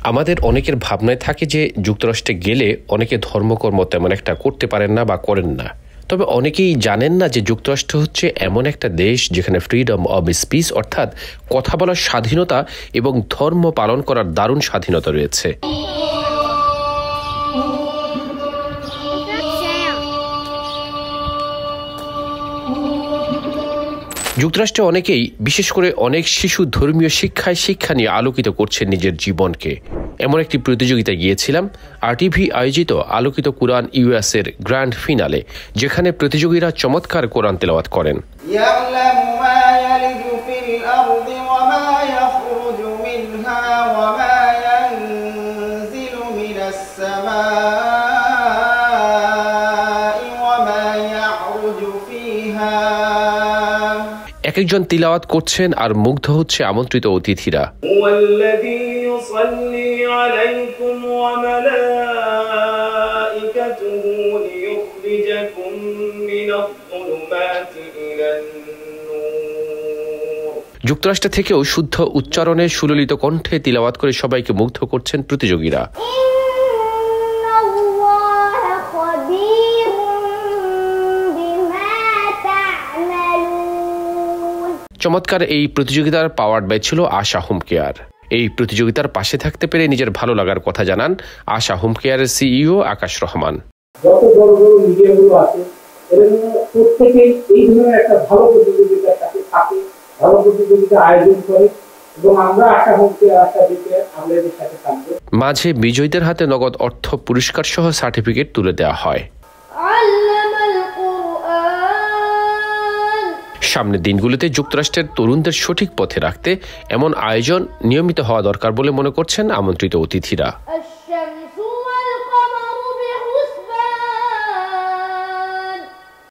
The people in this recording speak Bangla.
আমাদের অনেকের ভাবনায় থাকে যে যুক্তরাষ্ট্রে গেলে অনেকে ধর্মকর্ম তেমন একটা করতে পারেন না বা করেন না। তবে অনেকেই জানেন না যে যুক্তরাষ্ট্র হচ্ছে এমন একটা দেশ যেখানে ফ্রিডম অব স্পিচ অর্থাৎ কথা বলার স্বাধীনতা এবং ধর্ম পালন করার দারুণ স্বাধীনতা রয়েছে। যুক্তরাষ্ট্রে অনেকেই, বিশেষ করে অনেক শিশু ধর্মীয় শিক্ষা নিয়ে আলোকিত করছেন নিজের জীবনকে। এমন একটি প্রতিযোগিতায় গিয়েছিলাম, RTV আয়োজিত আলোকিত কুরআন US এর গ্র্যান্ড ফিনালে, যেখানে প্রতিযোগীরা চমৎকার কোরআন তেলাওয়াত করেন। এক একজন তিলাওয়াত করছেন আর মুগ্ধ হচ্ছে আমন্ত্রিত অতিথিরা। যুক্তরাষ্ট্র থেকেও শুদ্ধ উচ্চারণে সুললিত কণ্ঠে তিলাওয়াত করে সবাইকে মুগ্ধ করছেন প্রতিযোগীরা। চমৎকার এই প্রতিযোগিতার পাওয়ার্ড বাই ছিল আশা হোম কেয়ার। এই প্রতিযোগিতার পাশে থাকতে পেরে নিজের ভালো লাগার কথা জানান আশা হোম কেয়ারের CEO আকাশ রহমান। যত বড় বড় মিডিয়াগুলো আছে, এরা প্রত্যেকেই এই ধরনের একটা ভালো প্রতিযোগিতার সাথে থাকে, ভালো প্রতিযোগিতা আয়োজন করে, এবং আমরা আশা হোম কেয়ার আশা দিতে আমরা এদের সাথে থাকবো। মাঝে বিজয়ীদের হাতে নগদ অর্থ পুরস্কার সহ সার্টিফিকেট তুলে দেওয়া হয়। সামনের দিনগুলোতে যুক্তরাষ্ট্রের তরুণদের সঠিক পথে রাখতে এমন আয়োজন নিয়মিত হওয়া দরকার বলে মনে করছেন আমন্ত্রিত অতিথিরা।